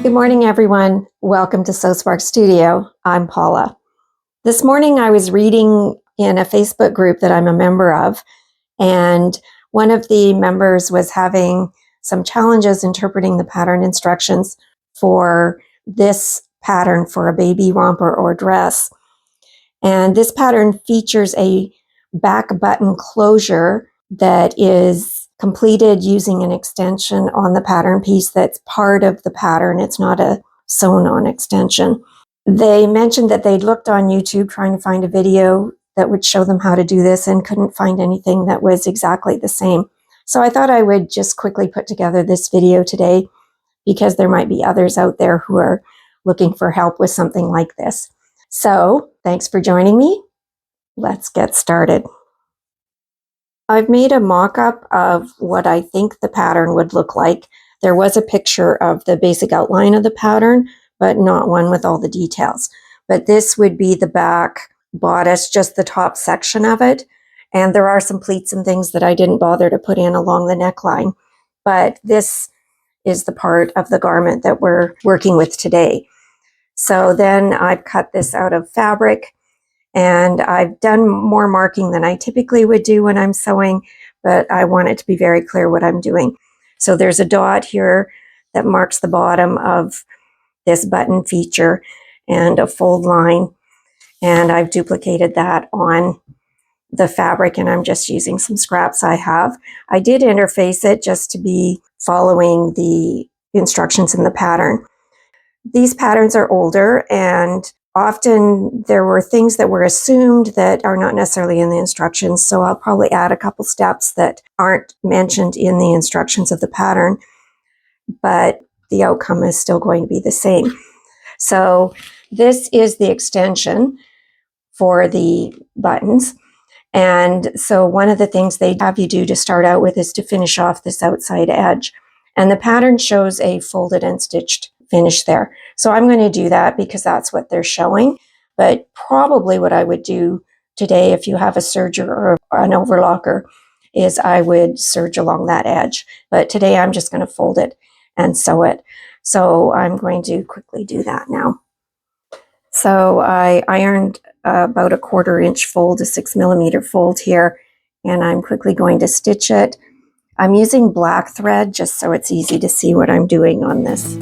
Good morning, everyone. Welcome to SewSpark Studio. I'm Paula. This morning I was reading in a Facebook group that I'm a member of, and one of the members was having some challenges interpreting the pattern instructions for this pattern for a baby romper or dress. And this pattern features a back button closure that is completed using an extension on the pattern piece that's part of the pattern. It's not a sewn-on extension. They mentioned that they'd looked on YouTube trying to find a video that would show them how to do this and couldn't find anything that was exactly the same. So I thought I would just quickly put together this video today because there might be others out there who are looking for help with something like this. So thanks for joining me. Let's get started. I've made a mock-up of what I think the pattern would look like. There was a picture of the basic outline of the pattern, but not one with all the details. But this would be the back bodice, just the top section of it. And there are some pleats and things that I didn't bother to put in along the neckline. But this is the part of the garment that we're working with today. So then I've cut this out of fabric, and I've done more marking than I typically would do when I'm sewing, but I want it to be very clear what I'm doing. So there's a dot here that marks the bottom of this button feature and a fold line, and I've duplicated that on the fabric, and I'm just using some scraps I have. I did interface it just to be following the instructions in the pattern. These patterns are older, and often there were things that were assumed that are not necessarily in the instructions, so I'll probably add a couple steps that aren't mentioned in the instructions of the pattern, but the outcome is still going to be the same. So this is the extension for the buttons. And so one of the things they have you do to start out with is to finish off this outside edge. And the pattern shows a folded and stitched finish there. So I'm going to do that because that's what they're showing. But probably what I would do today, if you have a serger or an overlocker, is I would serge along that edge. But today I'm just going to fold it and sew it. So I'm going to quickly do that now. So I ironed about a 1/4 inch fold, a 6mm fold here, and I'm quickly going to stitch it. I'm using black thread just so it's easy to see what I'm doing on this.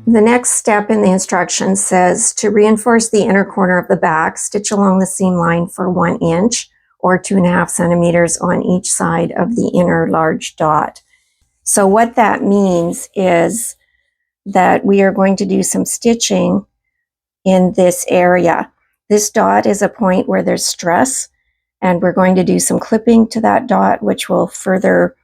The next step in the instructions says to reinforce the inner corner of the back, stitch along the seam line for 1 inch or 2.5 centimeters on each side of the inner large dot. So what that means is that we are going to do some stitching in this area. This dot is a point where there's stress, and we're going to do some clipping to that dot, which will further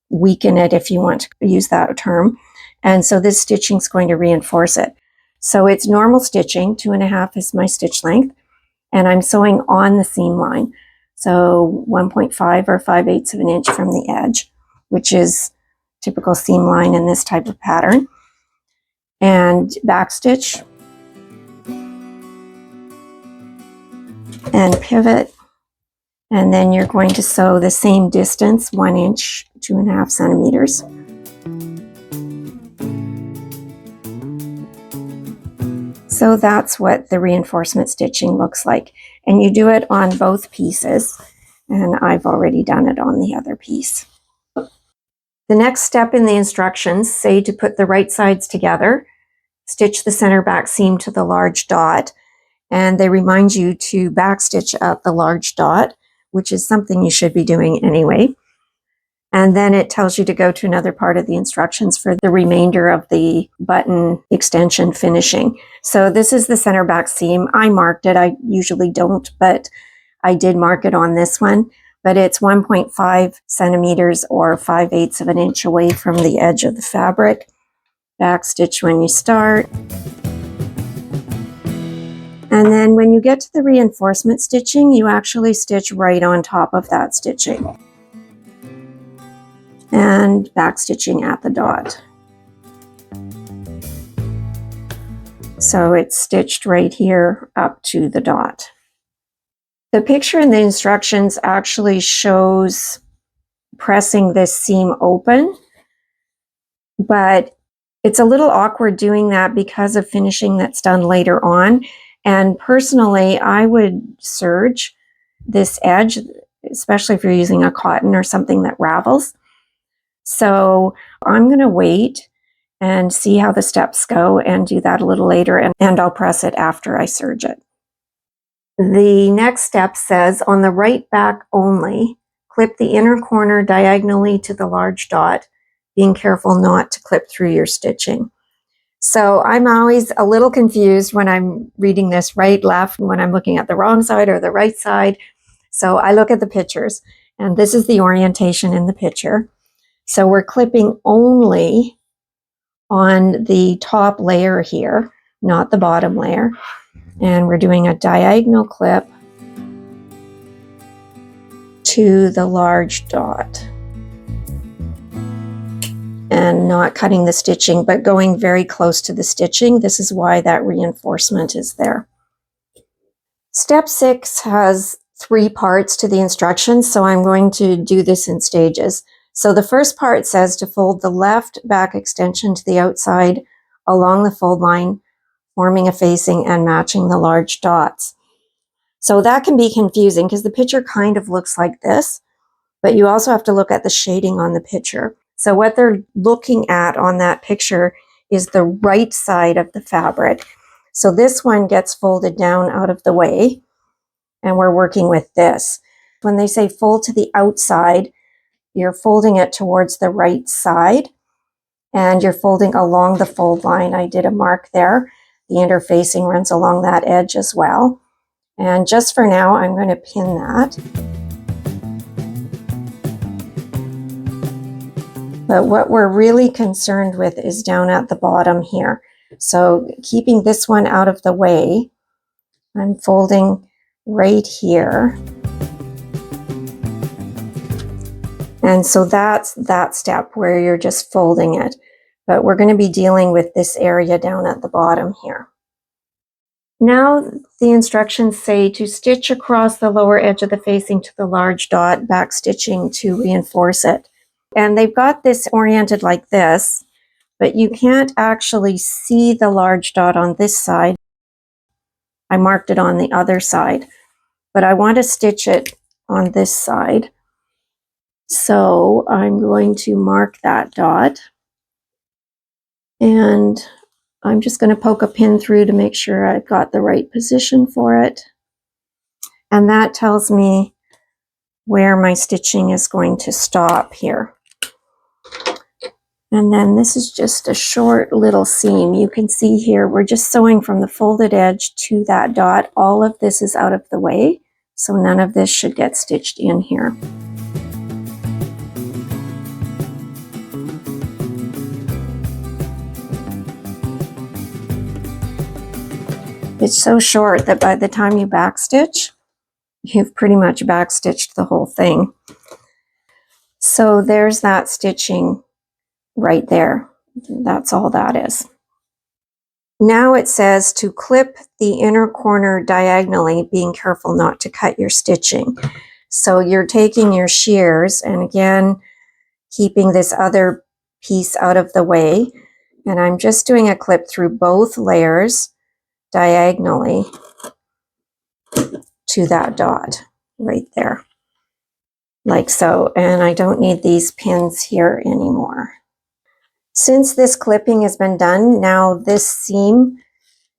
weaken it, if you want to use that term. And so this stitching is going to reinforce it. So it's normal stitching, 2.5 is my stitch length, and I'm sewing on the seam line. So 1.5 or 5/8 of an inch from the edge, which is typical seam line in this type of pattern. And back stitch and pivot. And then you're going to sew the same distance, 1 inch, 2.5 centimeters. So that's what the reinforcement stitching looks like. And you do it on both pieces, and I've already done it on the other piece. The next step in the instructions say to put the right sides together, stitch the center back seam to the large dot, and they remind you to back stitch at the large dot, which is something you should be doing anyway. And then it tells you to go to another part of the instructions for the remainder of the button extension finishing. So this is the center back seam. I marked it. I usually don't, but I did mark it on this one. But it's 1.5 centimeters or 5/8 of an inch away from the edge of the fabric. Back stitch when you start. And then when you get to the reinforcement stitching, you actually stitch right on top of that stitching. And back stitching at the dot. So it's stitched right here up to the dot. The picture in the instructions actually shows pressing this seam open, but it's a little awkward doing that because of finishing that's done later on. And personally, I would serge this edge, especially if you're using a cotton or something that ravels. So I'm going to wait and see how the steps go and do that a little later, and I'll press it after I serge it. The next step says, on the right back only, clip the inner corner diagonally to the large dot, being careful not to clip through your stitching. So I'm always a little confused when I'm reading this right, left, when I'm looking at the wrong side or the right side. So I look at the pictures, and this is the orientation in the picture. So we're clipping only on the top layer here, not the bottom layer. And we're doing a diagonal clip to the large dot. And not cutting the stitching, but going very close to the stitching. This is why that reinforcement is there. Step 6 has 3 parts to the instructions, so I'm going to do this in stages. So the first part says to fold the left back extension to the outside along the fold line, forming a facing and matching the large dots. So that can be confusing because the picture kind of looks like this, but you also have to look at the shading on the picture. So what they're looking at on that picture is the right side of the fabric. So this one gets folded down out of the way, and we're working with this. When they say fold to the outside, you're folding it towards the right side, and you're folding along the fold line. I did a mark there. The interfacing runs along that edge as well. And just for now, I'm going to pin that. But what we're really concerned with is down at the bottom here. So keeping this one out of the way, I'm folding right here. And so that's that step where you're just folding it. But we're going to be dealing with this area down at the bottom here. Now the instructions say to stitch across the lower edge of the facing to the large dot, back stitching to reinforce it. And they've got this oriented like this, but you can't actually see the large dot on this side. I marked it on the other side, but I want to stitch it on this side. So I'm going to mark that dot, and I'm just going to poke a pin through to make sure I've got the right position for it. And that tells me where my stitching is going to stop here. And then this is just a short little seam. You can see here, we're just sewing from the folded edge to that dot. All of this is out of the way, so none of this should get stitched in here. It's so short that by the time you backstitch, you've pretty much backstitched the whole thing. So there's that stitching right there. That's all that is. Now it says to clip the inner corner diagonally, being careful not to cut your stitching. So you're taking your shears and again, keeping this other piece out of the way. And I'm just doing a clip through both layers diagonally to that dot right there, like so. And I don't need these pins here anymore. Since this clipping has been done, now this seam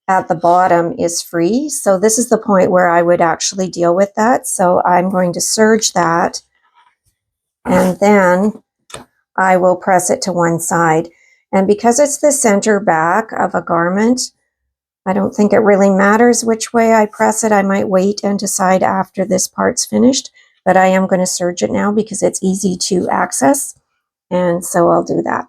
at the bottom is free. So this is the point where I would actually deal with that. So I'm going to serge that, and then I will press it to one side. And because it's the center back of a garment, I don't think it really matters which way I press it. I might wait and decide after this part's finished, but I am going to serge it now because it's easy to access, and so I'll do that.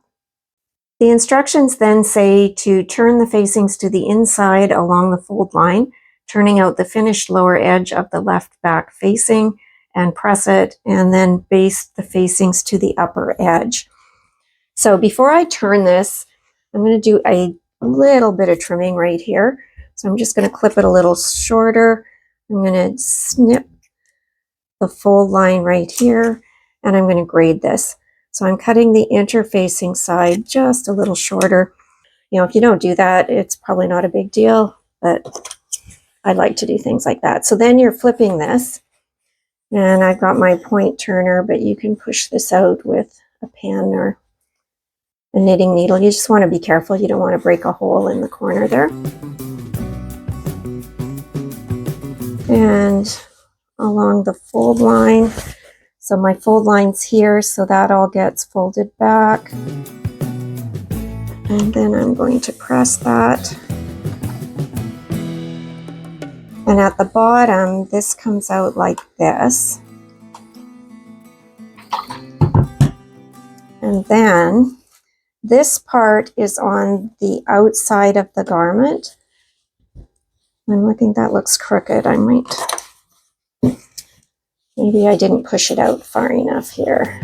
The instructions then say to turn the facings to the inside along the fold line, turning out the finished lower edge of the left back facing, and press it, and then baste the facings to the upper edge. So before I turn this, I'm going to do a a little bit of trimming right here. So I'm just going to clip it a little shorter. I'm going to snip the fold line right here, and I'm going to grade this. So I'm cutting the interfacing side just a little shorter. You know, if you don't do that, it's probably not a big deal, but I like to do things like that. So then you're flipping this, and I've got my point turner, but you can push this out with a pen or a knitting needle. You just want to be careful. You don't want to break a hole in the corner there. And along the fold line. So my fold line's here, so that all gets folded back. And then I'm going to press that. And at the bottom, this comes out like this. And then this part is on the outside of the garment. I'm looking, that looks crooked. I might, maybe I didn't push it out far enough here.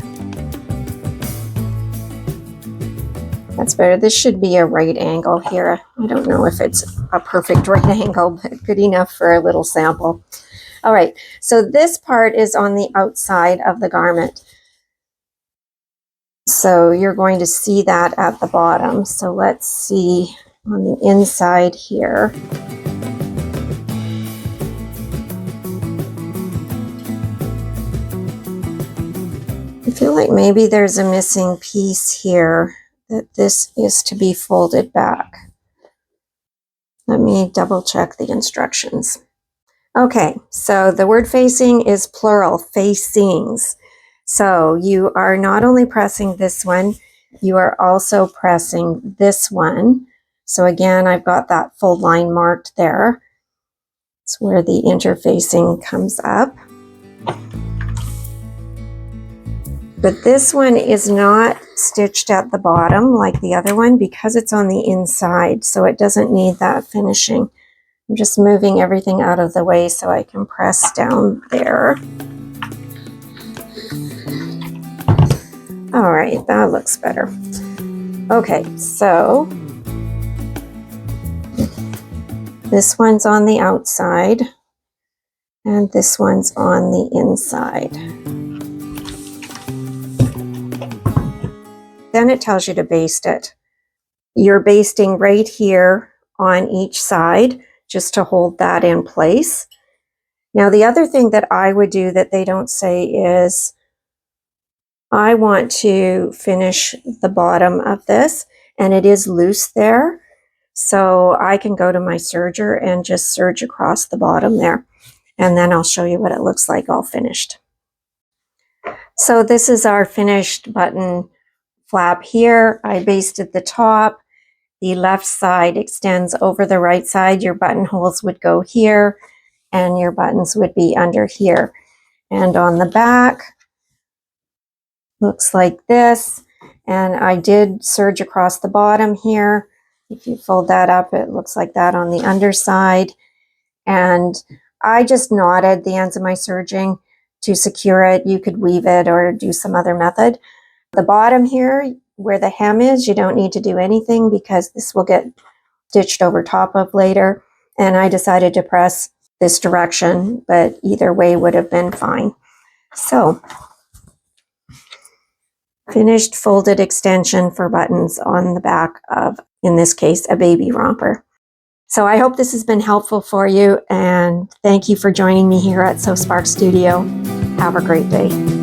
That's better. This should be a right angle here. I don't know if it's a perfect right angle, but good enough for a little sample. All right, so this part is on the outside of the garment. So you're going to see that at the bottom. So let's see on the inside here. I feel like maybe there's a missing piece here, that this is to be folded back. Let me double check the instructions. Okay, so the word facing is plural, facings. So you are not only pressing this one, you are also pressing this one. So again, I've got that fold line marked there. It's where the interfacing comes up. But this one is not stitched at the bottom like the other one because it's on the inside, so it doesn't need that finishing. I'm just moving everything out of the way so I can press down there. All right, that looks better. Okay, so this one's on the outside and this one's on the inside. Then it tells you to baste it. You're basting right here on each side just to hold that in place. Now the other thing that I would do that they don't say is I want to finish the bottom of this, and it is loose there. So I can go to my serger and just serge across the bottom there. And then I'll show you what it looks like all finished. So this is our finished button flap here. I basted the top. The left side extends over the right side. Your buttonholes would go here and your buttons would be under here. And on the back, looks like this. And I did serge across the bottom here. If you fold that up, it looks like that on the underside. And I just knotted the ends of my serging to secure it. You could weave it or do some other method. The bottom here, where the hem is, you don't need to do anything because this will get stitched over top of later. And I decided to press this direction, but either way would have been fine. So, finished folded extension for buttons on the back of, in this case, a baby romper. So I hope this has been helpful for you, and thank you for joining me here at Sew Spark Studio. Have a great day.